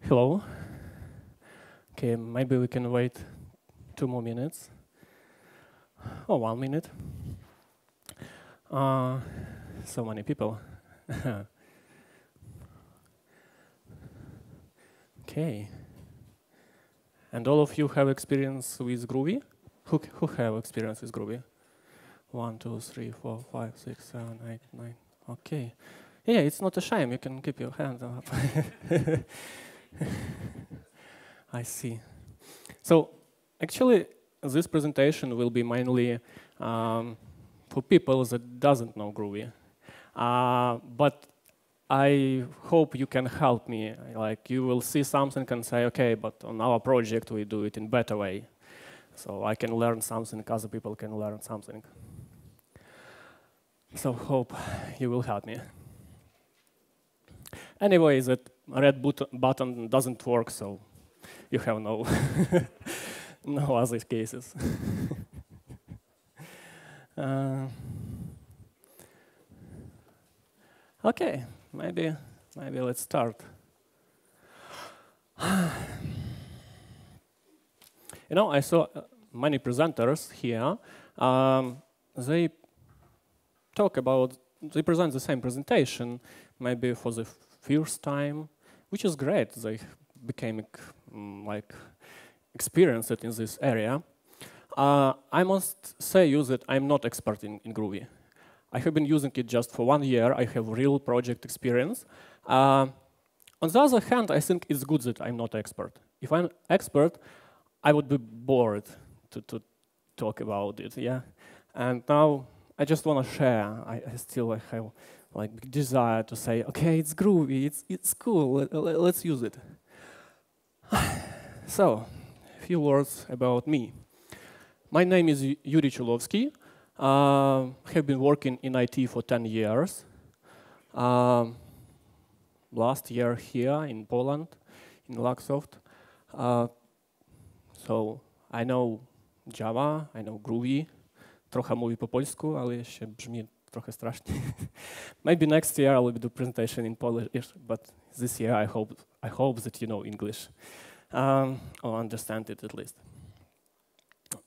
Hello. Okay, maybe we can wait 2 more minutes. Or 1 minute. So many people. Okay. And all of you have experience with Groovy? Who have experience with Groovy? 1, 2, 3, 4, 5, 6, 7, 8, 9. Okay. Yeah, it's not a shame. You can keep your hands up. I see. So actually, this presentation will be mainly for people that doesn't know Groovy. But I hope you can help me. Like, you will see something and say, okay, but on our project we do it in better way. So I can learn something, other people can learn something. So hope you will help me. Anyway, that red button doesn't work, so you have no, no other cases. Okay, maybe let's start. You know, I saw many presenters here. They present the same presentation, maybe for the first time, which is great. They became like experienced in this area. I must say you that I'm not expert in Groovy. I have been using it just for 1 year. I have real project experience. On the other hand, I think it's good that I'm not expert. If I'm expert, I would be bored to talk about it, yeah? And now I just want to share. I still have like desire to say, okay, it's groovy, it's cool, let's use it. So, a few words about me. My name is Chulovskyy. Have been working in IT for 10 years. Last year here in Poland, in Luxoft. So I know Java, I know Groovy. Trochę mówię po polsku, ale jeszcze brzmi trochę strasznie. Maybe next year I will do presentation in Polish, but this year I hope that you know English, or understand it at least.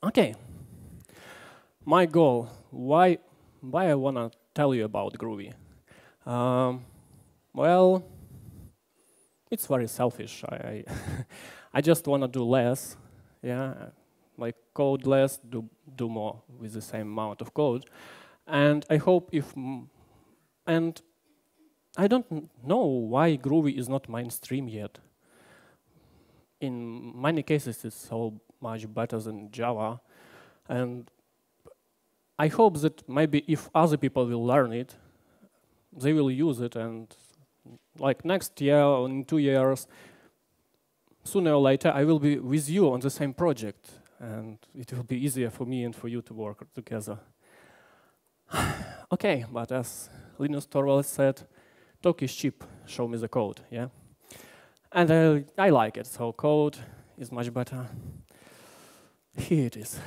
Okay. My goal, why I want to tell you about Groovy? Well, it's very selfish. I just want to do less, yeah, like code less, do more with the same amount of code. And I hope and I don't know why Groovy is not mainstream yet. In many cases, it's so much better than Java. And I hope that maybe if other people will learn it, they will use it, and like next year or in 2 years, sooner or later, I will be with you on the same project, and it will be easier for me and for you to work together. Okay, but as Linus Torvalds said, talk is cheap, show me the code, yeah? And I like it, so code is much better. Here it is.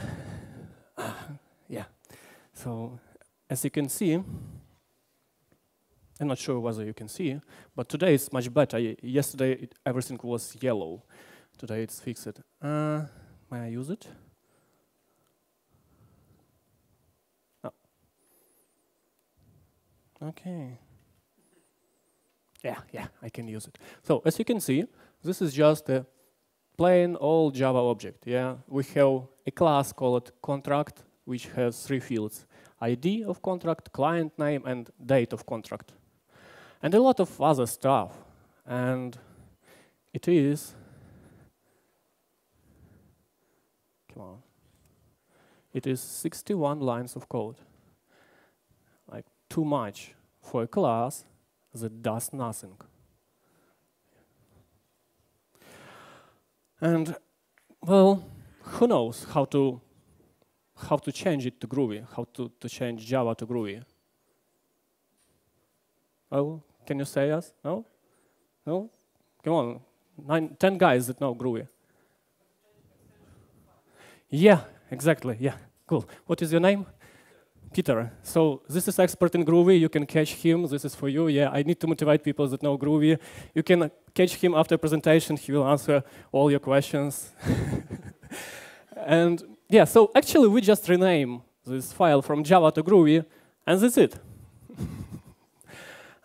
Yeah. So, as you can see, I'm not sure whether you can see, but today it's much better. Yesterday, everything was yellow. Today it's fixed. May I use it? No. Okay. Yeah, I can use it. So, as you can see, this is just a plain old Java object, yeah? We have a class called contract, which has 3 fields: ID of contract, client name, and date of contract. And a lot of other stuff. And it is, come on, it is 61 lines of code. Like, too much for a class that does nothing. And, well, who knows how to change it to Groovy, how to change Java to Groovy? Oh, can you say us? No? No? Come on, 10 guys that know Groovy. Yeah, exactly, yeah, cool. What is your name? Peter. So this is expert in Groovy. You can catch him. This is for you. Yeah, I need to motivate people that know Groovy. You can catch him after presentation. He will answer all your questions. And yeah, so actually we just rename this file from Java to Groovy, and that's it.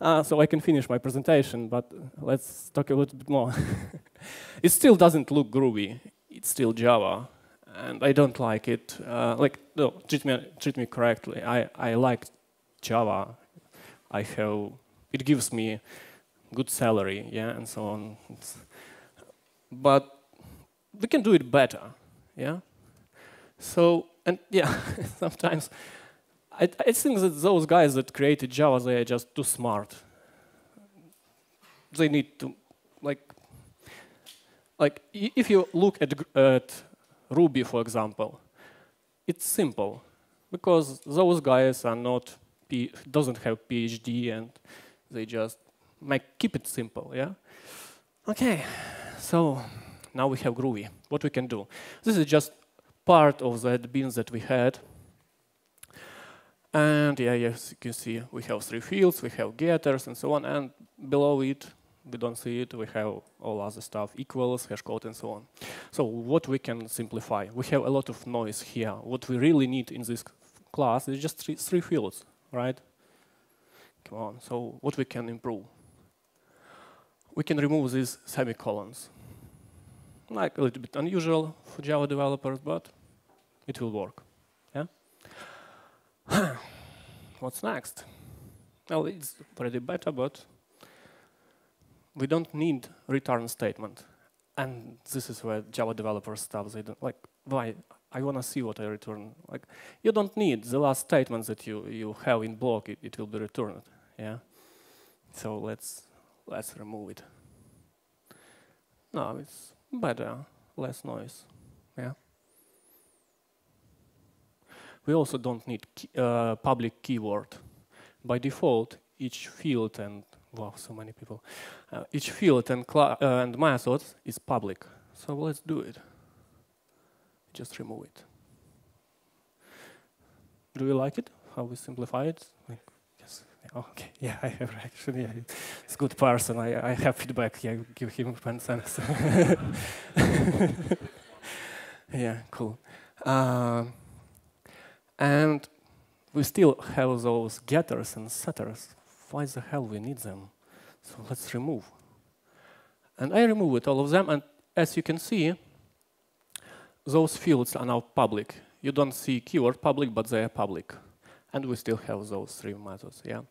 So I can finish my presentation, but let's talk a little bit more. It still doesn't look Groovy. It's still Java. And I don't like it. No, treat me correctly. I like Java. It gives me good salary, yeah, and so on. But we can do it better, yeah. So, and yeah, sometimes I think that those guys that created Java, they are just too smart. They need to, if you look at Ruby, for example, it's simple because those guys are doesn't have PhD, and they just keep it simple, yeah? Okay, so now we have Groovy. What we can do? This is just part of the beans that we had. And yeah, as you can see, we have 3 fields, we have getters and so on, and below it, we don't see it, we have all other stuff, equals, hash code, and so on. So what we can simplify? We have a lot of noise here. What we really need in this class is just 3 fields, right? Come on, so what we can improve? We can remove these semicolons. Like a little bit unusual for Java developers, but it will work, yeah? What's next? Well, it's already better, but we don't need return statement. And this is where Java developers stuff. They don't why? I want to see what I return. You don't need the last statement that you have in block. It will be returned. Yeah. So let's remove it. No, it's better, less noise. Yeah. We also don't need public keyword. By default, each field and wow, so many people. Each field and method is public. So let's do it. Just remove it. Do you like it? How we simplify it? Yes. Oh, okay. Yeah, I have actually. Yeah, it's a good person. I have feedback. Yeah, give him 10 cents. Yeah, cool. And we still have those getters and setters. Why the hell we need them? So let's remove. And I removed all of them, and as you can see, those fields are now public. You don't see keyword public, but they are public. And we still have those 3 methods, yeah?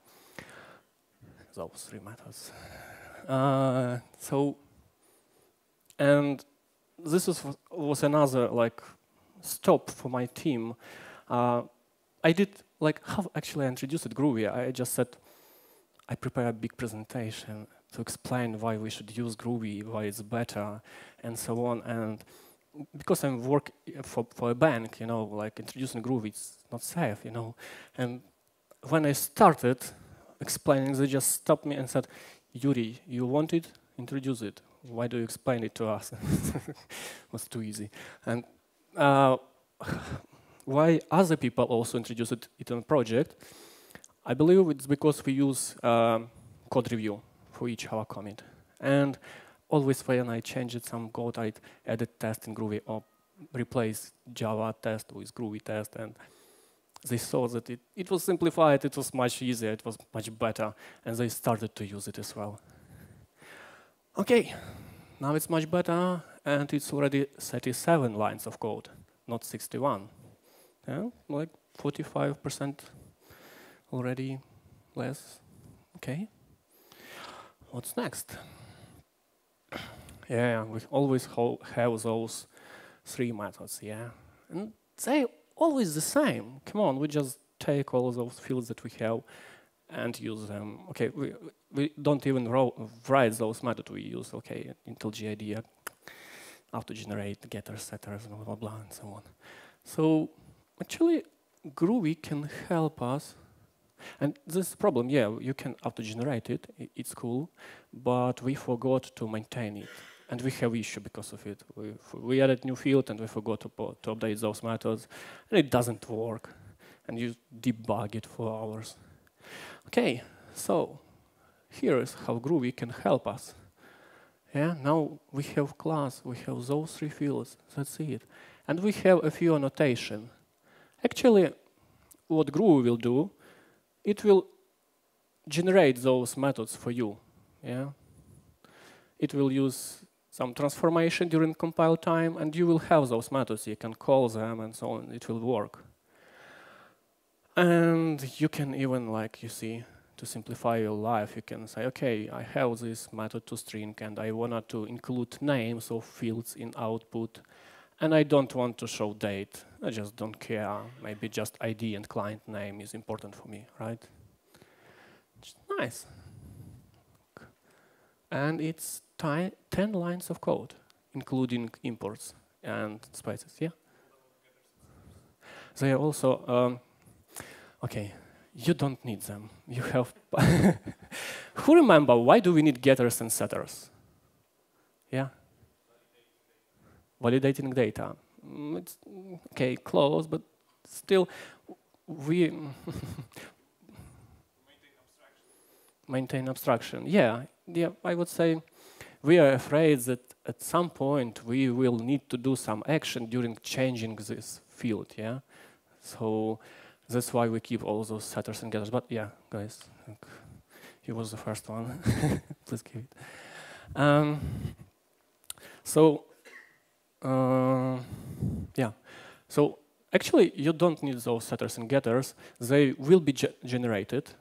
Those 3 methods. And this was another stop for my team. I did how actually I introduced Groovy. I just said I prepare a big presentation to explain why we should use Groovy, why it's better, and so on. And because I'm working for a bank, introducing Groovy, it's not safe, And when I started explaining, they just stopped me and said, "Yuri, you wanted? Introduce it. Why do you explain it to us?" It was too easy. And why other people also introduced it in a project, I believe it's because we use code review for each Java commit. And always when I changed some code, I'd added test in Groovy or replace Java test with Groovy test. And they saw that it was simplified, it was much easier, it was much better. And they started to use it as well. OK, now it's much better. And it's already 37 lines of code, not 61. Yeah, 45% already less. OK. What's next? Yeah, we always have those 3 methods, yeah. And they're always the same. Come on, we just take all of those fields that we have and use them. OK, we don't even write those methods we use. OK, IntelliJ IDEA, auto-generate, getters, setters, blah, blah, blah, and so on. So actually, Groovy can help us. And this problem, yeah, you can auto-generate it. It's cool. But we forgot to maintain it. And we have issue because of it. We added new field, and we forgot to update those methods. And it doesn't work. and you debug it for hours. Okay, so here is how Groovy can help us. Yeah, now we have class, we have those 3 fields, that's it. And we have a few annotation. Actually, what Groovy will do, it will generate those methods for you. Yeah, it will use some transformation during compile time, and you will have those methods. You can call them and so on. It will work. And you can even, like you see, to simplify your life, you can say, okay, I have this method toString, and I wanted to include names of fields in output, and I don't want to show date. I just don't care. Maybe just ID and client name is important for me, right? It's nice. And it's 10 lines of code, including imports and spaces, yeah? They are also, okay, you don't need them. You have, who remember, why do we need getters and setters? Yeah? Validating data. It's, okay, close, but still, we maintain abstraction. Yeah, I would say we are afraid that at some point we will need to do some action during changing this field, yeah? So that's why we keep all those setters and getters. But yeah, guys, he was the first one. Please keep it. Yeah, so actually you don't need those setters and getters. They will be generated.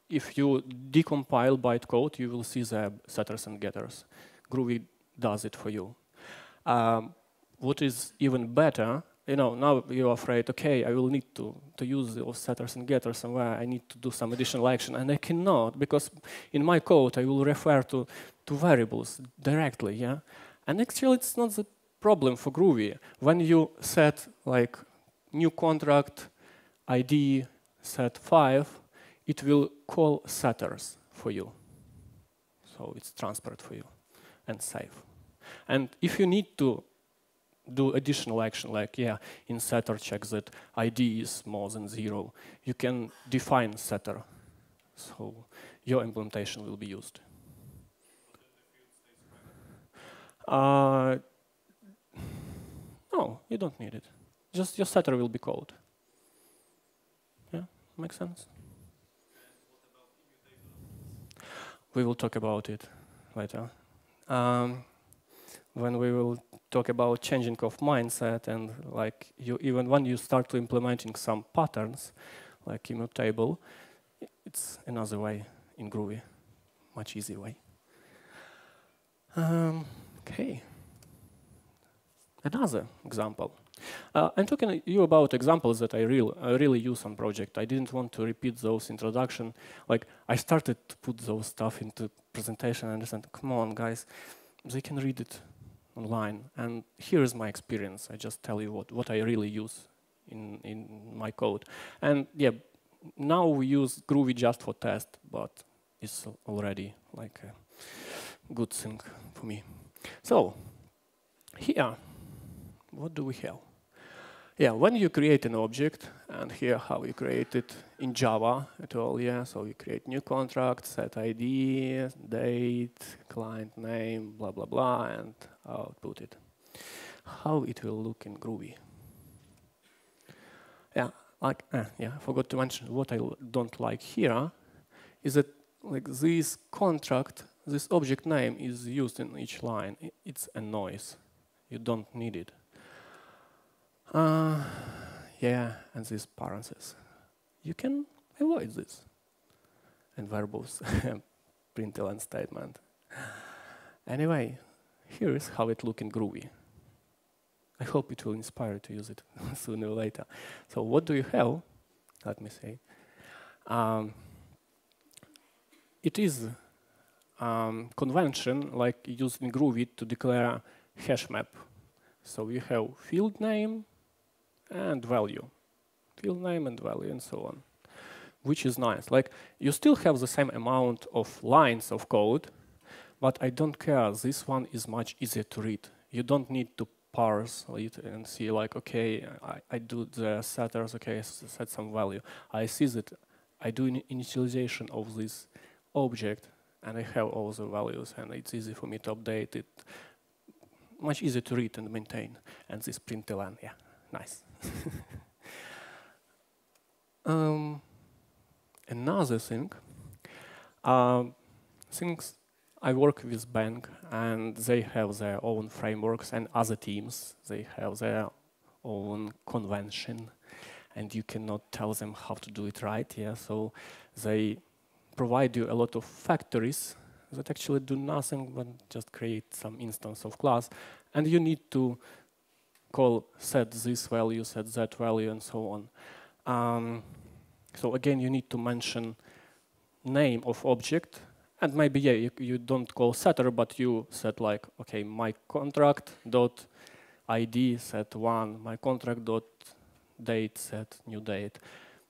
If you decompile bytecode, you will see the setters and getters. Groovy does it for you. What is even better, now you're afraid, okay, I will need to use those setters and getters somewhere. I need to do some additional action, and I cannot, because in my code I will refer to variables directly, yeah? And actually it's not the problem for Groovy. When you set like new contract ID set 5, it will call setters for you. So it's transparent for you and safe. And if you need to do additional action, like, yeah, in setter check that ID is more than 0, you can define setter. So your implementation will be used. No, you don't need it. Just your setter will be called. Yeah, makes sense? We will talk about it later. When we will talk about changing of mindset, and like even when you start to implementing some patterns, like immutable, it's another way in Groovy, much easier way. Okay. Another example. I'm talking to you about examples that I really use on project. I didn't want to repeat those introduction. Like, I started to put those stuff into presentation and I said, come on, guys, they can read it online. And here is my experience. I just tell you what I really use in my code. And yeah, now we use Groovy just for test, but it's already like a good thing for me. So, here, what do we have? Yeah, when you create an object, and here how you create it in Java at all, yeah, so you create new contract, set ID, date, client name, blah, blah, blah, and output it. How it will look in Groovy. Yeah, like, yeah, I forgot to mention what I don't like here is that like this contract, this object name is used in each line. It's a noise. You don't need it. Yeah, and these parentheses. You can avoid this. And verbose, println statement. Anyway, here is how it looks in Groovy. I hope it will inspire you to use it sooner or later. So what do you have? Let me see. It is convention like used in Groovy to declare hash map. So you have field name and value. Field name and value and so on. Which is nice. Like, you still have the same amount of lines of code, but I don't care. This one is much easier to read. You don't need to parse it and see like, okay, I do the setters, okay, set some value. I see that I do initialization of this object and I have all the values and it's easy for me to update it. Much easier to read and maintain. And this println, yeah, nice. Another thing, since I work with bank and they have their own frameworks and other teams, they have their own convention and you cannot tell them how to do it right, yeah, so they provide you a lot of factories that actually do nothing but just create some instance of class and you need to call set this value, set that value and so on. So again, you need to mention name of object. And maybe, yeah, you don't call setter, but you set like, okay, my contract dot ID set 1, my contract dot date set new date,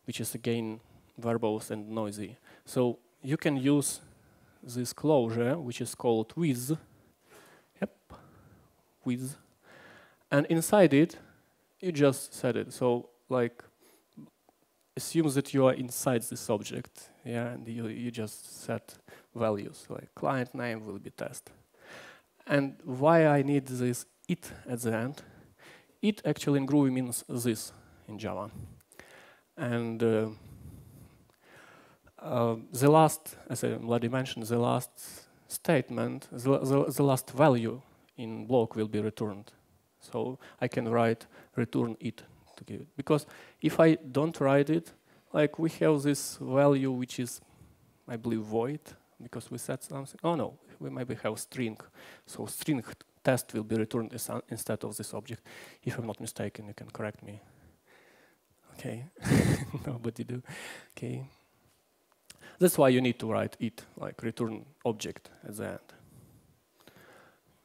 which is again verbose and noisy. So you can use this closure, which is called with, with, and inside it, you just set it. So like, assume that you are inside this object, yeah, and you just set values, like client name will be test. And why I need this it at the end? It actually in Groovy means this in Java. And the last, as I already mentioned, the last statement, the last value in block will be returned. So I can write return it to give it. Because if I don't write it, like we have this value which is, I believe, void, because we set something. Oh no, we maybe have string. So string test will be returned instead of this object. If I'm not mistaken, you can correct me. Okay, nobody do. Okay. That's why you need to write it, like return object at the end.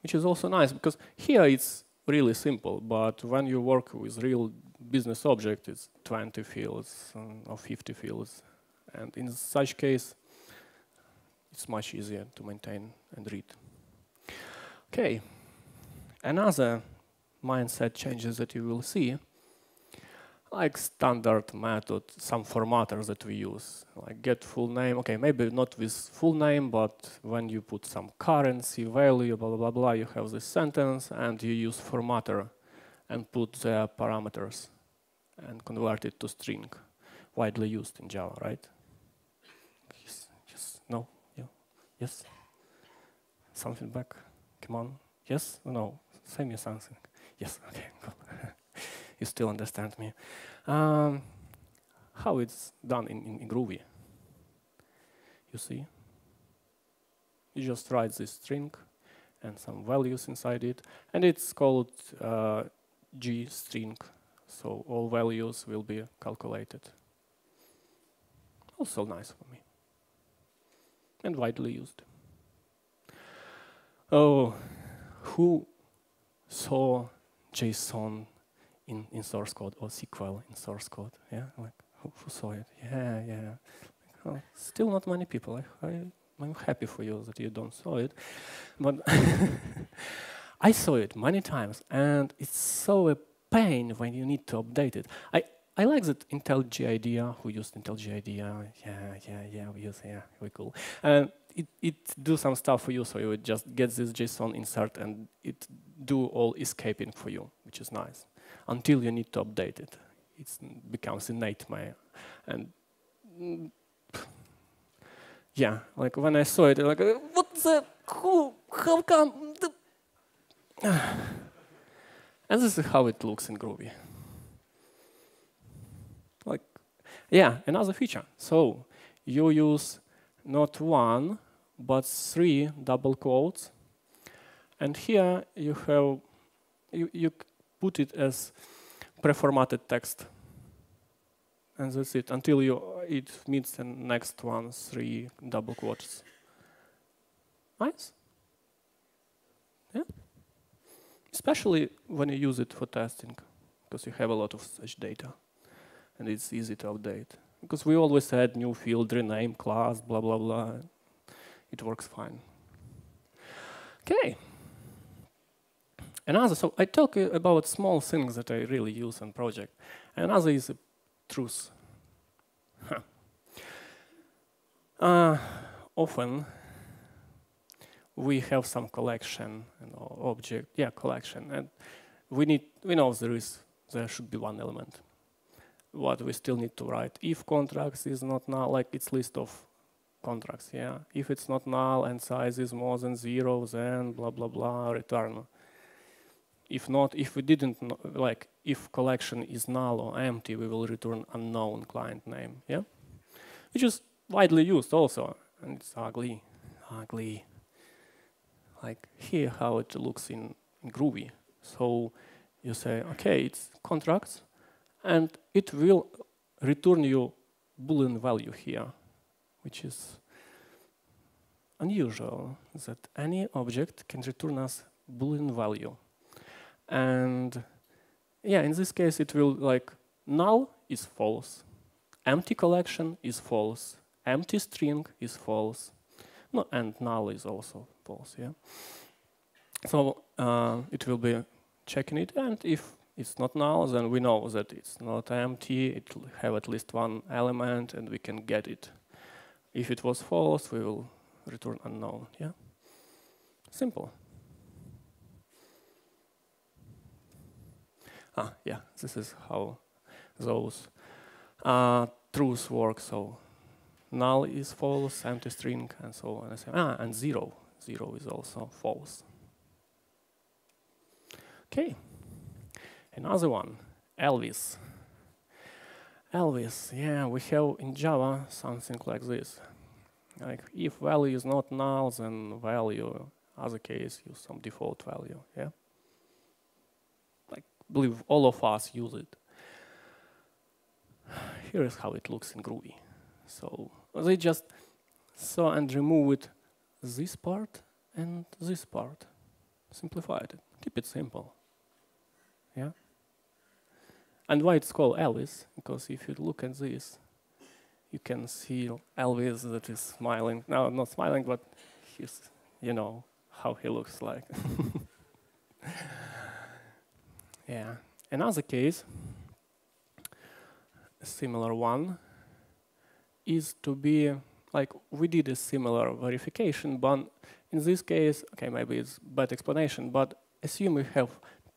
Which is also nice, because here it's really simple, but when you work with real business object, it's 20 fields or 50 fields. And in such case, it's much easier to maintain and read. Okay, another mindset changes that you will see, like standard method, some formatters that we use, like get full name. Okay, maybe not with full name, but when you put some currency, value, blah, blah, blah, blah, you have this sentence and you use formatter and put the parameters and convert it to string, widely used in Java, right? Yes, no, yeah, yes. Something back, come on, yes, no, say me something. Yes, okay, cool. You still understand me. How it's done in Groovy? You see? You just write this string and some values inside it, and it's called G string. So all values will be calculated. Also nice for me. And widely used. Oh, who saw JSON in source code or SQL in source code? Yeah, like who saw it? Yeah, yeah. Oh, still not many people. I'm happy for you that you don't saw it, but I saw it many times, and it's so a pain when you need to update it. I like that Intel JDD, who used Intel JDD, yeah, we use, yeah, we cool. And it do some stuff for you, so you would just get this JSON insert and it do all escaping for you, which is nice. Until you need to update it. It becomes a nightmare. And yeah, like when I saw it, like, what the, who, how come? And this is how it looks in Groovy. Like, yeah, another feature. So you use not one, but 3 double quotes. And here you have, you put it as preformatted text. And that's it, until it meets the next one, 3 double quotes. Nice? Yeah? Especially when you use it for testing, because you have a lot of such data. And it's easy to update. Because we always add new field, rename, class, blah, blah, blah. It works fine. Okay. Another, so I talk about small things that I really use in project. Another is truth. Often we have some collection, object, collection, and we know there should be one element. What we still need to write, if contracts is not null, like it's list of contracts, yeah. If it's not null and size is more than 0, then blah blah blah, return. If not, if we didn't like, if collection is null or empty, we will return unknown client name, yeah, which is widely used also, and it's ugly. Like here, how it looks in Groovy. So you say, okay, it's contracts, and it will return you Boolean value here, which is unusual, that any object can return us Boolean value. And yeah, in this case, it will like null is false, empty collection is false, empty string is false, no, and null is also false, yeah. So it will be checking it, and if it's not null, then we know that it's not empty, it will have at least one element, and we can get it. If it was false, we will return unknown, yeah? Simple. Yeah, this is how those truths work. So null is false, empty string, and so on. And 0. 0 is also false. Okay. Another one, Elvis. Elvis, yeah, we have in Java something like this. Like if value is not null, then value, other case, use some default value, yeah? Like, I believe all of us use it. Here is how it looks in Groovy. So they just saw and removed this part and this part. Simplified it, keep it simple, yeah? And why it's called Elvis? Because if you look at this, you can see Elvis that is smiling. No, not smiling, but he's, you know, how he looks like. Yeah. Another case, a similar one, is to be, like, we did a similar verification, but in this case, okay, maybe it's bad explanation, but assume we have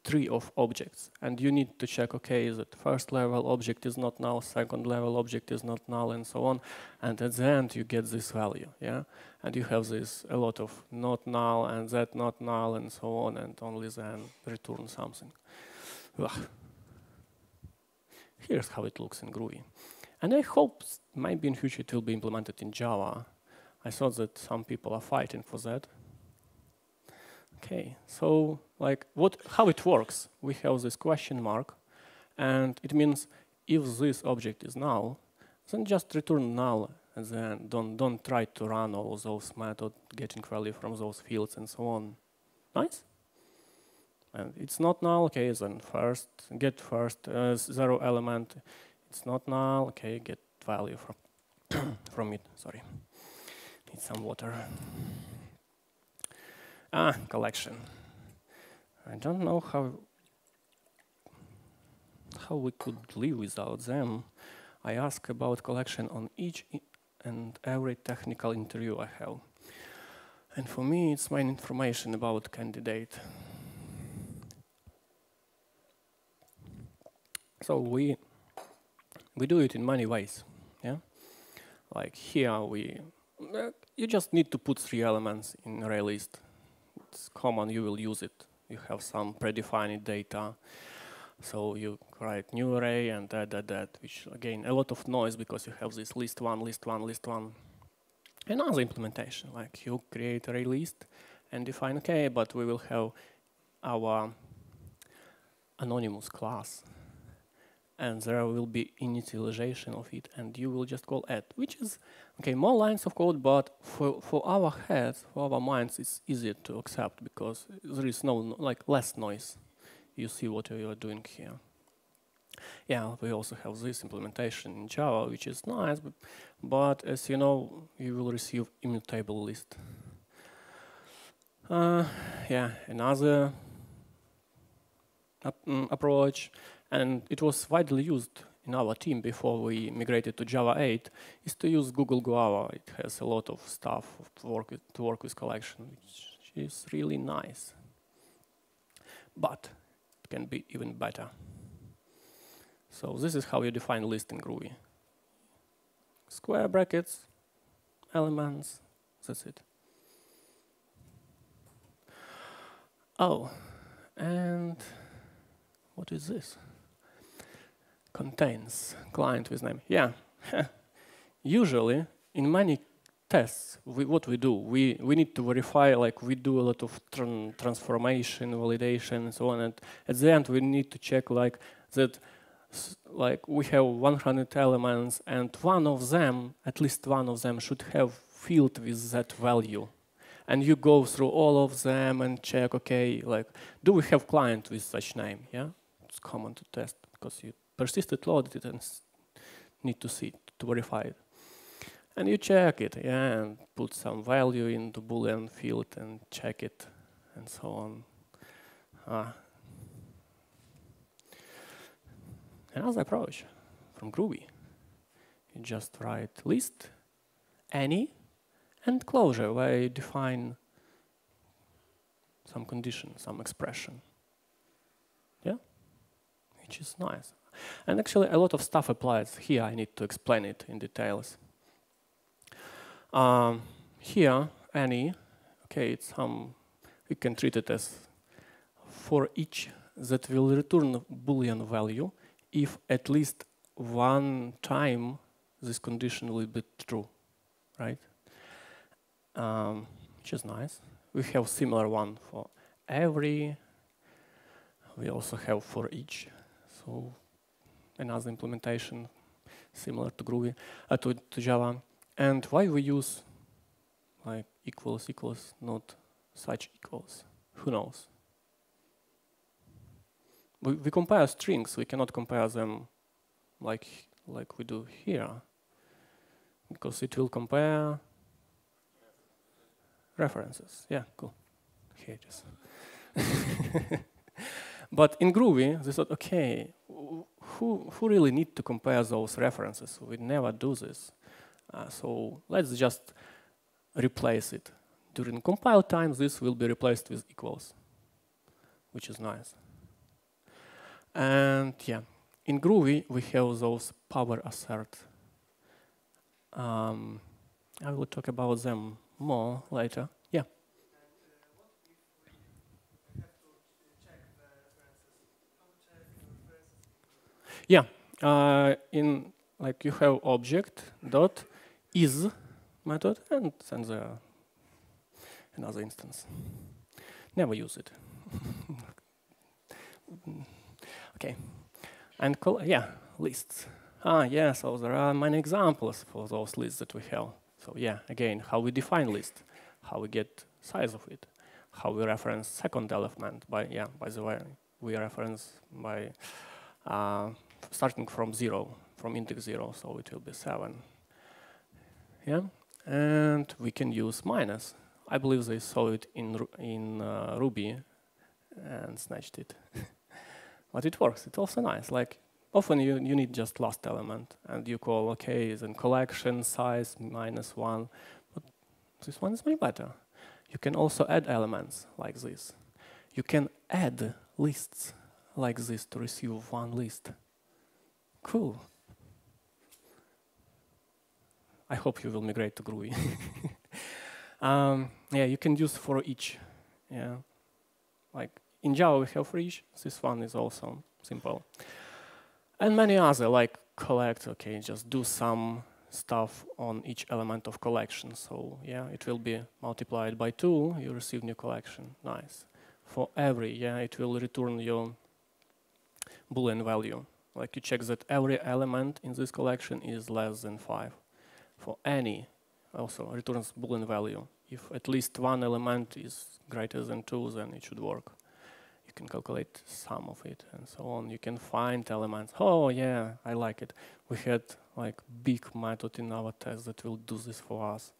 3 of objects, and you need to check, okay, that first level object is not null, second level object is not null, and so on, and at the end you get this value, yeah? And you have this, a lot of not null, and that not null, and so on, and only then return something. Ugh. Here's how it looks in Groovy. And I hope maybe in future it will be implemented in Java. I thought that some people are fighting for that. Okay, so like how it works, we have this question mark, and it means if this object is null, then just return null, and then don't try to run all those methods, getting value from those fields and so on. Nice? And it's not null, okay, then get first 0 element. It's not null, okay, get value from from it. Sorry, need some water. Collection. I don't know how we could live without them. I ask about collection on each and every technical interview I have. And for me, it's main information about candidate. So we do it in many ways, yeah? Like here you just need to put 3 elements in array list. It's common, you will use it. You have some predefined data. So you write new array and that, which again, a lot of noise because you have this list one. Another implementation, like you create array list and define, okay, but we will have our anonymous class. And there will be initialization of it, and you will just call add, which is, okay, more lines of code, but for our heads, for our minds, it's easier to accept because there is less noise. You see what you are doing here. Yeah, we also have this implementation in Java, which is nice, but as you know, you will receive immutable list. Yeah, another approach, and it was widely used in our team before we migrated to Java 8, is to use Google Guava. It has a lot of stuff to work with collection, which is really nice. But it can be even better. So this is how you define list in Groovy. Square brackets, elements, that's it. Oh, and what is this? Contains client with name. Yeah, usually in many tests, what we do, we need to verify, like we do a lot of transformation, validation, and so on. And at the end, we need to check like that, like we have 100 elements, and one of them, at least one of them, should have field with that value. And you go through all of them and check, okay, like, do we have client with such name? Yeah, it's common to test because you persisted, loaded it, and need to see it, to verify it. And you check it, yeah, and put some value into Boolean field and check it, and so on. Another approach from Groovy. You just write list, any, and closure, where you define some condition, some expression. Yeah, which is nice. And actually, a lot of stuff applies here. I need to explain it in details. Here, any, okay, it's we can treat it as for each that will return Boolean value if at least one time this condition will be true, right? Which is nice. We have similar one for every. We also have for each. So another implementation similar to Groovy, to Java. And why we use like equals, not such equals? Who knows? We compare strings. We cannot compare them like we do here, because it will compare references. Yeah, cool. Here it is. But in Groovy, they thought, okay, who really need to compare those references? We never do this. So let's just replace it. During compile time, this will be replaced with equals, which is nice. And yeah, in Groovy, we have those power assert. I will talk about them more later. Yeah. Yeah. In like you have object dot is method and send another instance. Never use it. Okay. And yeah, lists. Yeah, so there are many examples for those lists that we have. So yeah, again, how we define list, how we get size of it, how we reference second element by the way, we reference by starting from 0, from index 0, so it will be 7. Yeah, and we can use minus. I believe they saw it in Ruby and snatched it. But it works. It's also nice. Like often you need just last element, and you call okay, then collection size -1. But this one is way better. You can also add elements like this. You can add lists like this to receive one list. Cool. I hope you will migrate to Groovy. Yeah, you can use for each. Yeah, like in Java we have for each. This one is also simple. And many other, like collect. Okay, just do some stuff on each element of collection. So yeah, it will be multiplied by 2. You receive new collection. Nice. For every, yeah, it will return your Boolean value. Like you check that every element in this collection is less than 5. For any, also returns Boolean value. If at least one element is greater than 2, then it should work. You can calculate sum of it and so on. You can find elements. Oh yeah, I like it. We had like big method in our test that will do this for us.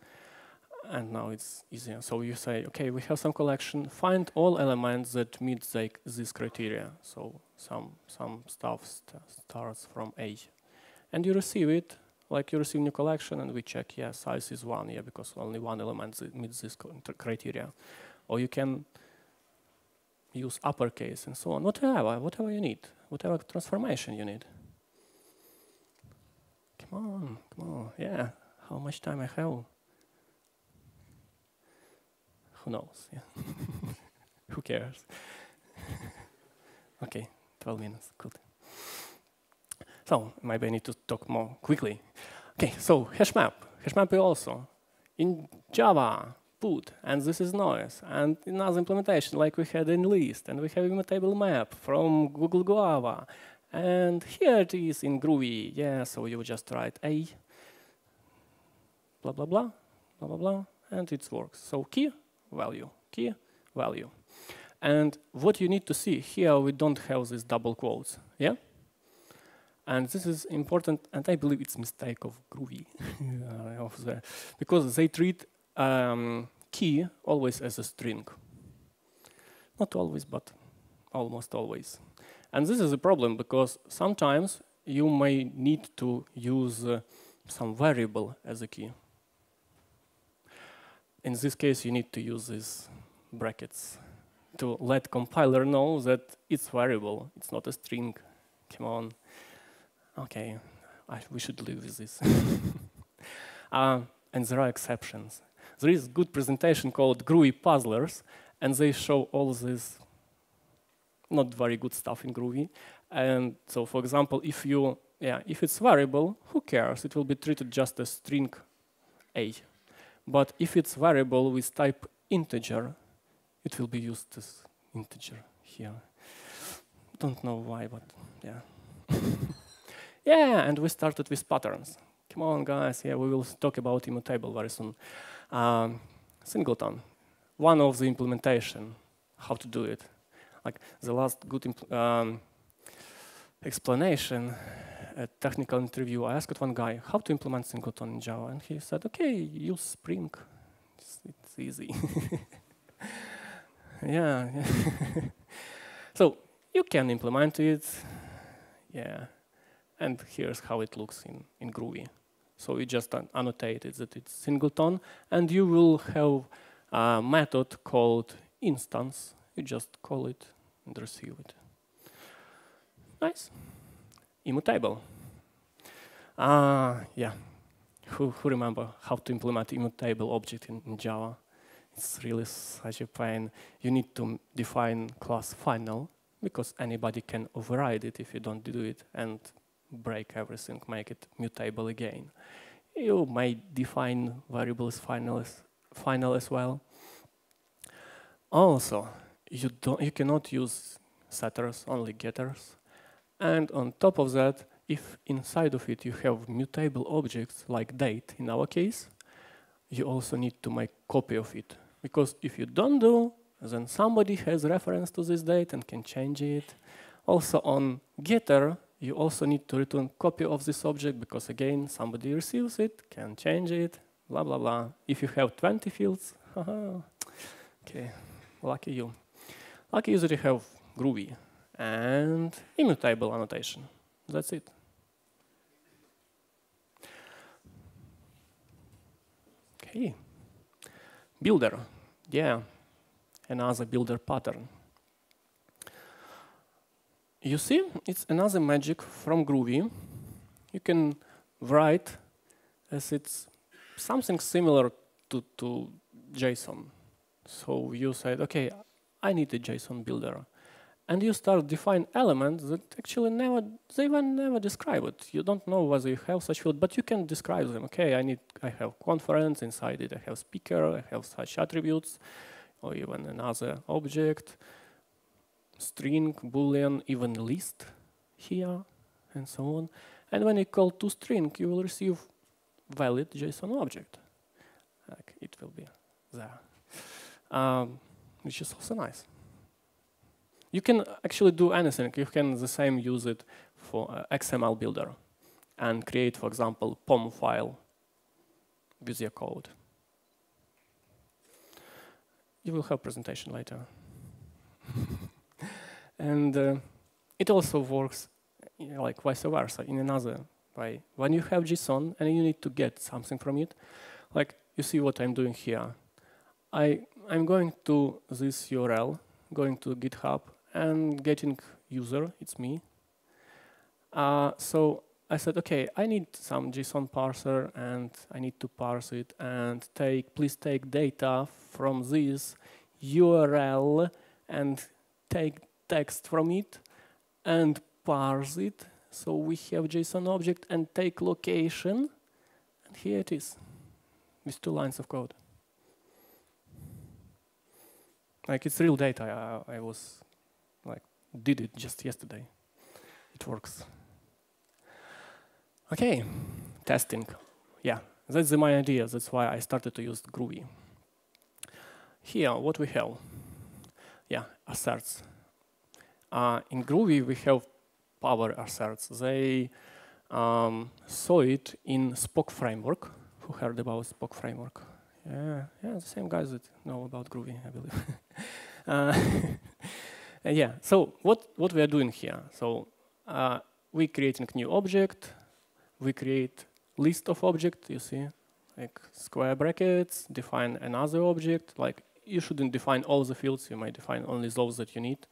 And now it's easier. So you say, okay, we have some collection. Find all elements that meet like this criteria. So some stuff starts from A, and you receive it. Like you receive new collection, and we check, yeah, size is 1, yeah, because only one element meets this criteria. Or you can use uppercase and so on. Whatever you need, whatever transformation you need. Come on, yeah. How much time I have? Who knows? Yeah. Who cares? Okay, 12 minutes, good. So maybe I need to talk more quickly. Okay, so hash map. Hash map is also in Java, put, and this is noise. And in other implementation, like we had in list, and we have immutable map from Google Guava. And here it is in Groovy. Yeah, so you just write A, blah, blah, blah, blah, blah, blah, and it works. So key, value, key, value. And what you need to see here, we don't have these double quotes, yeah? And this is important, and I believe it's a mistake of Groovy, because they treat key always as a string. Not always, but almost always. And this is a problem, because sometimes you may need to use some variable as a key. In this case, you need to use these brackets to let compiler know that it's variable, it's not a string. Come on. Okay, we should live with this. And there are exceptions. There is a good presentation called Groovy Puzzlers, and they show all this not very good stuff in Groovy. And so, for example, if it's variable, who cares? It will be treated just as string A. But if it's variable with type integer, it will be used as integer here. Don't know why, but yeah. Yeah, and we started with patterns. Come on, guys. Yeah, we will talk about immutable very soon. Singleton, one of the implementation, how to do it. Like the last good explanation at technical interview, I asked one guy how to implement singleton in Java, and he said, okay, use Spring. It's easy. Yeah. So you can implement it. Yeah. And here's how it looks in Groovy. So we just annotate it that it's singleton, and you will have a method called instance. You just call it and receive it. Nice. Immutable. Yeah. Who remember how to implement immutable object in Java? It's really such a pain. You need to define class final, because anybody can override it if you don't do it, and break everything, make it mutable again. You may define variables final as well. Also, you cannot use setters, only getters. And on top of that, if inside of it you have mutable objects like date in our case, you also need to make copy of it. Because if you don't do, then somebody has reference to this date and can change it. Also on getter, you also need to return copy of this object, because again, somebody receives it, can change it, blah, blah, blah. If you have 20 fields, okay, lucky you. Lucky you that you have Groovy and immutable annotation. That's it. Okay. Builder. Yeah, another builder pattern. You see, it's another magic from Groovy. You can write as it's something similar to JSON. So you said, okay, I need a JSON builder. And you start define elements that actually they were never described. You don't know whether you have such field, but you can describe them. Okay, I have conference, inside it I have speaker, I have such attributes, or even another object, string, boolean, even list here, and so on. And when you call toString, you will receive valid JSON object. Like it will be there, which is also nice. You can actually do anything. You can the same use it for XML builder and create, for example, POM file with your code. you will have presentation later. And it also works like vice versa in another way. When you have JSON and you need to get something from it, like you see what I'm doing here. I'm going to this URL, going to GitHub and getting user, it's me. So I said, okay, I need some JSON parser and I need to parse it and please take data from this URL and take text from it and parse it. So we have JSON object and take location, and here it is with 2 lines of code. Like it's real data. I was like did it just yesterday. It works. Okay, testing. Yeah, that's my idea. That's why I started to use Groovy. Here, what we have? Yeah, asserts. In Groovy, we have power asserts. They saw it in Spock framework. Who heard about Spock framework? Yeah, the same guys that know about Groovy, I believe. Yeah, so what we are doing here? So we creating new object. We create list of objects, you see, like square brackets, define another object. Like you shouldn't define all the fields, you might define only those that you need.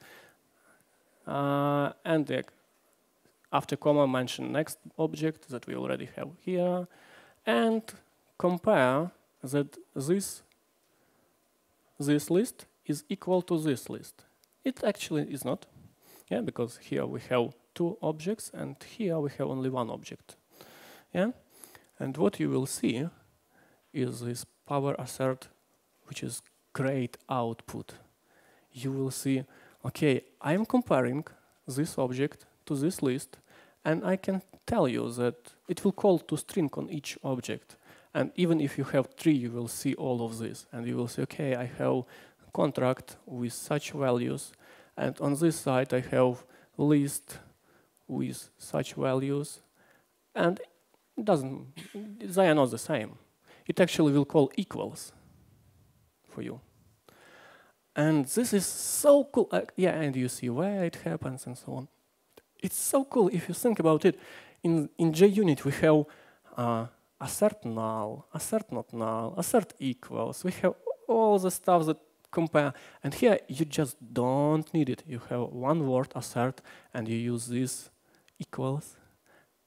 And after comma, mention next object that we already have here, and compare that this list is equal to this list. It actually is not, yeah, because here we have 2 objects, and here we have only 1 object. Yeah, and what you will see is this power assert, which is great output. You will see, okay, I am comparing this object to this list, and I can tell you that it will call to string on each object. And even if you have 3, you will see all of this, and you will say, okay, I have a contract with such values, and on this side I have list with such values, and they are not the same. It actually will call equals for you. And this is so cool. Yeah, and you see where it happens and so on. It's so cool if you think about it. In JUnit, we have assert null, assert not null, assert equals. We have all the stuff that compare. And here, you just don't need it. You have one word, assert, and you use this equals.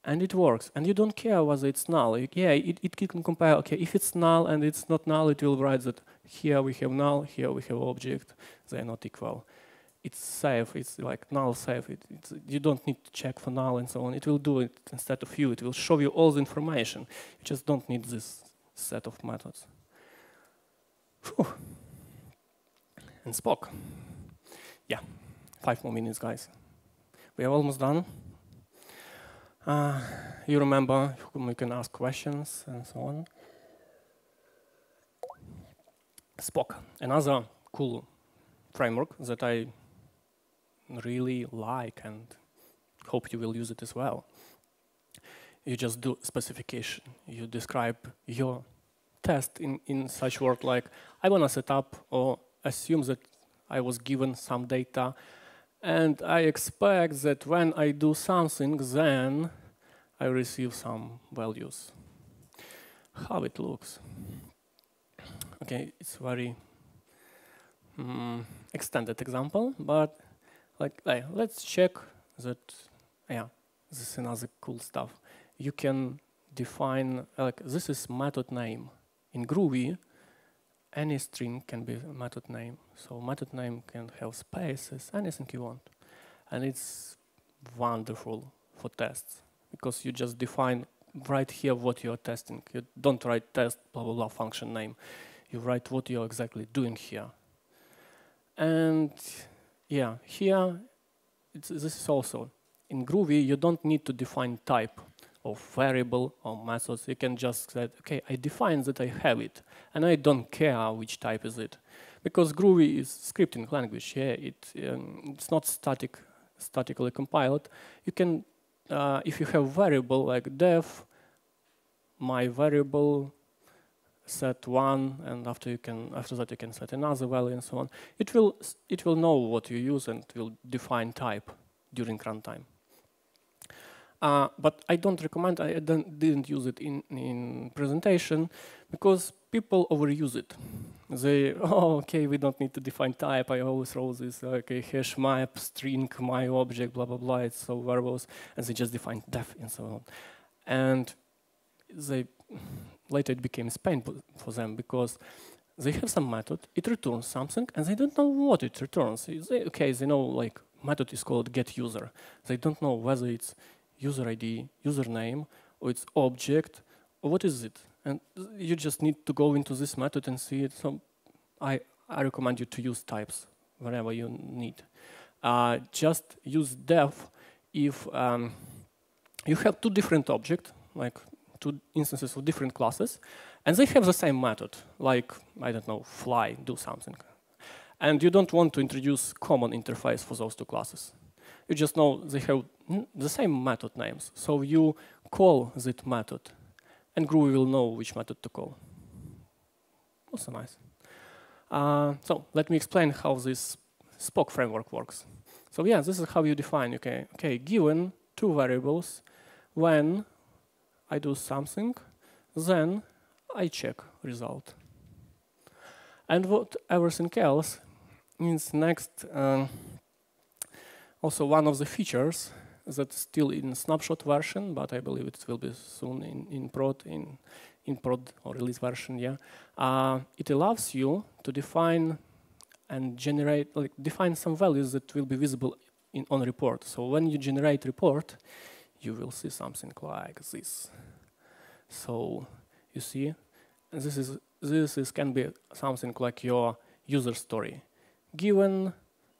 And it works, and you don't care whether it's null. Yeah, it can compare, okay, if it's null and it's not null, it will write that here we have null, here we have object, they are not equal. It's safe, it's like null safe, you don't need to check for null and so on. It will do it instead of you, it will show you all the information. You just don't need this set of methods. Whew. And Spock. Yeah, 5 more minutes, guys. We are almost done. You remember whom you can ask questions and so on. Spock, another cool framework that I really like and hope you will use it as well. You just do specification. You describe your test in such word like, I want to set up or assume that I was given some data and I expect that when I do something, then I receive some values. How it looks. Okay, it's very extended example, but let's check that. Yeah, this is another cool stuff. You can define this is method name in Groovy. Any string can be a method name. So method name can have spaces, anything you want. And it's wonderful for tests because you just define right here what you are testing. You don't write test blah blah blah function name. You write what you're exactly doing here. And yeah, here this is also in Groovy you don't need to define type of variable or methods. You can just say, okay, I define that I have it, and I don't care which type is it, because Groovy is scripting language. Yeah, it's not statically compiled. You can, if you have variable like def, my variable set one, and after that you can set another value and so on. It will know what you use and will define type during runtime. But I don't recommend. I didn't use it in presentation because people overuse it. They, oh, okay, we don't need to define type. I always throw this okay, hash map, string, my object, blah, blah, blah. It's so variables. And they just define def and so on. And later it became pain for them because they have some method, it returns something, and they don't know what it returns. They know like method is called getUser. They don't know whether it's user ID, username, or it's object, or what is it. And you just need to go into this method and see it. So I recommend you to use types wherever you need. Just use def if you have two different objects, like two instances of different classes, and they have the same method, like, I don't know, fly, do something. And you don't want to introduce common interface for those two classes. You just know they have the same method names. So you call that method, and Groovy will know which method to call. Also nice. So let me explain how this Spock framework works. So yeah, this is how you define, okay, given two variables, when I do something, then I check result. And what everything else means next, also one of the features that's still in snapshot version, but I believe it will be soon in prod or release version, yeah. It allows you to define and generate, like define some values that will be visible on report. So when you generate report, you will see something like this. So you see, this can be something like your user story. Given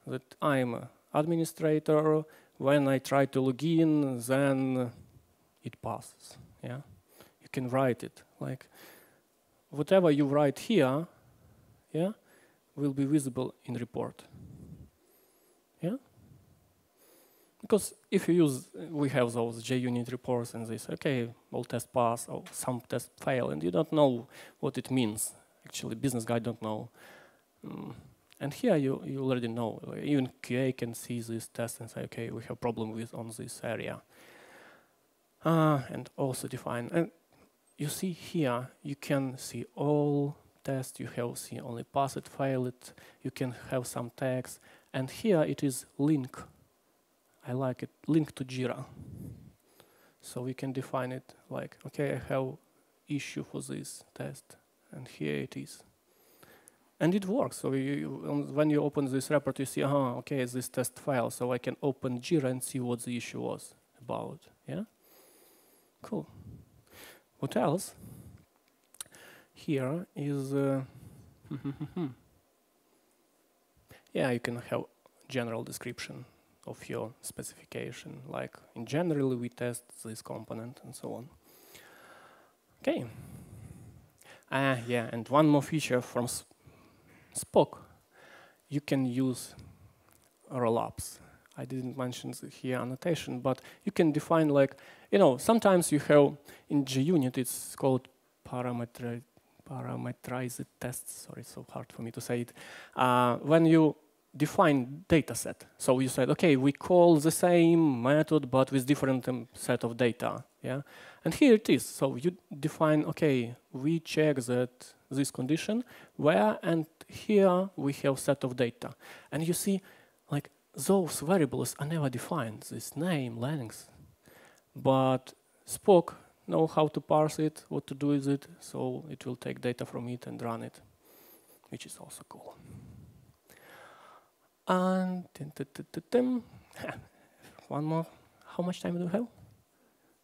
that I'm an administrator, when I try to log in, then it passes. Yeah, you can write it like whatever you write here, yeah, will be visible in report. Yeah. Because if you use, we have those JUnit reports and they say, okay, all tests pass, or some tests fail, and you don't know what it means. Actually, business guy don't know. And here you already know. Even QA can see this test and say, okay, we have problem on this area. And also define. And you see here, you can see all tests. You have see only pass it, fail it. You can have some tags. And here it is link. I like it, link to Jira. So we can define it like, okay, I have issue for this test, and here it is. And it works. So when you open this report, you see, okay, it's this test file, so I can open Jira and see what the issue was about. Yeah? Cool. What else? Here is, yeah, you can have general description of your specification, like in general we test this component and so on. Okay. Yeah, and one more feature from Spock, you can use rollups. I didn't mention here annotation, but you can define like, sometimes you have in JUnit it's called parameterized tests. Sorry, it's so hard for me to say it. When you define data set. So you said, okay, we call the same method, but with different set of data. Yeah, and here it is. So you define, okay, we check that this condition where, and here we have set of data. And you see, like those variables are never defined. This name, length, but Spock know how to parse it, what to do with it. So it will take data from it and run it, which is also cool. And one more. How much time do we have?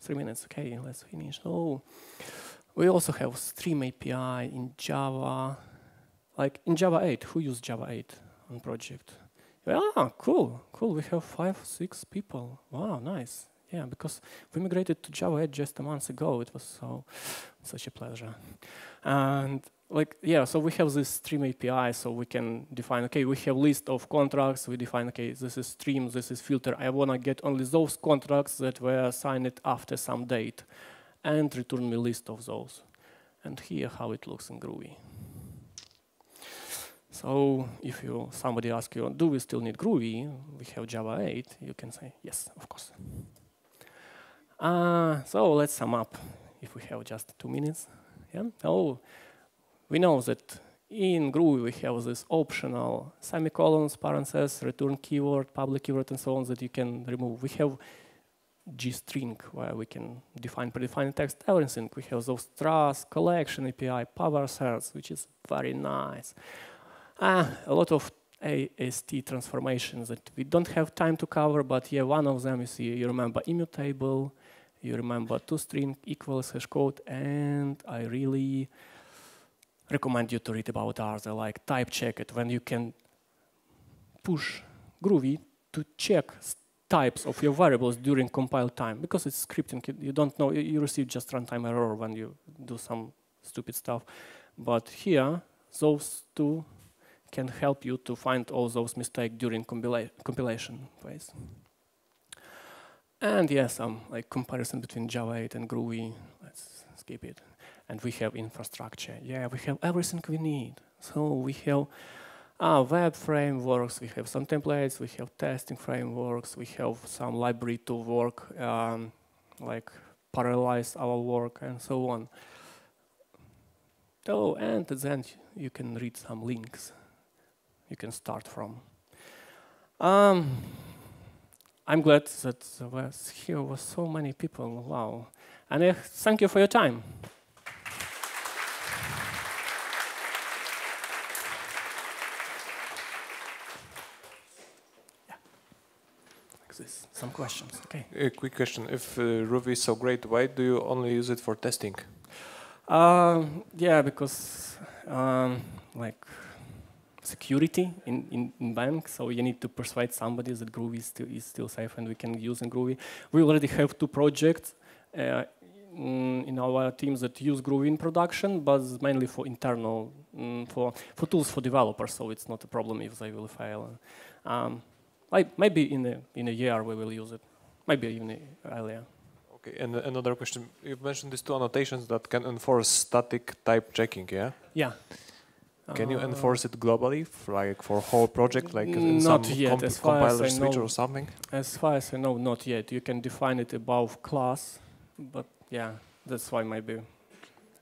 3 minutes. Okay, let's finish. Oh, we also have Stream API in Java. Like in Java 8, who used Java 8 on project? Cool. We have 5, 6 people. Wow, nice. Yeah, because we migrated to Java 8 just a month ago. It was such a pleasure. And like, yeah, so we have this Stream API, so we can define, okay, we have list of contracts, we define, okay, this is stream, this is filter, I want to get only those contracts that were signed after some date, and return me list of those. and here how it looks in Groovy. So if somebody asks you, do we still need Groovy? We have Java 8. You can say, yes, of course. So let's sum up if we have just 2 minutes. Yeah? Oh, we know that in Groovy we have this optional semicolons, parentheses, return keyword, public keyword, and so on that you can remove. We have gstring where we can define predefined text, everything. We have those struts, collection API, power asserts, which is very nice. A lot of AST transformations that we don't have time to cover, but yeah, one of them is you remember immutable, you remember toString equals hashcode, and I really recommend you to read about ours, like type check it, when you can push Groovy to check types of your variables during compile time, because it's scripting. You don't know, you receive just runtime error when you do some stupid stuff. But here, those two can help you to find all those mistakes during compilation phase. And yes, like comparison between Java 8 and Groovy. Let's skip it. And we have infrastructure. Yeah, we have everything we need. So we have web frameworks, we have some templates, we have testing frameworks, we have some library to work, like parallelize our work and so on. Oh, and then you can read some links you can start from. I'm glad that here was so many people. Wow. And thank you for your time. Yeah. Like this. Some questions. Okay. A quick question. If Groovy is so great, why do you only use it for testing? Yeah, because like security in bank, so you need to persuade somebody that Groovy is still safe and we can use in Groovy. We already have 2 projects in our teams that use Groovy in production, but mainly for internal, for tools for developers, so it's not a problem if they will fail. Like maybe in a year we will use it, maybe even earlier. Okay, and another question. You've mentioned these 2 annotations that can enforce static type checking, yeah? Yeah. Can you enforce it globally, like for whole project, like in some compiler switch or something? As far as I know, not yet. You can define it above class, but yeah, that's why maybe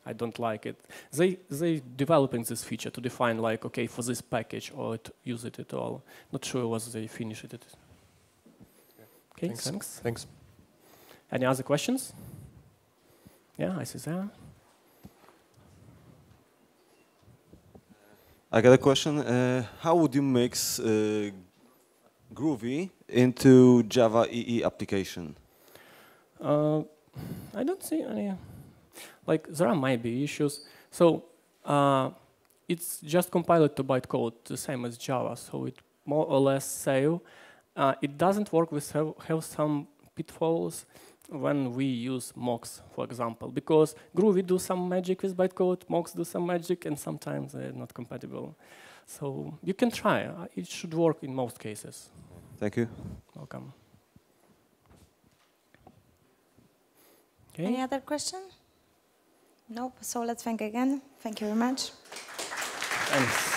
I don't like it. They developing this feature to define like, okay, for this package or use it at all. Not sure was they finished it. Okay, thanks. Thanks. Any other questions? Yeah, I see there. I got a question. How would you mix Groovy into Java EE application? I don't see any. Like there are maybe issues. So it's just compiled to bytecode, the same as Java. So it more or less safe. It doesn't work. We have some pitfalls when we use mocks, for example, because Groovy do some magic with bytecode, mocks do some magic, and sometimes they're not compatible. So you can try. It should work in most cases. Thank you. Welcome. Okay. Any other question? Nope. So let's thank again. Thank you very much. Thanks.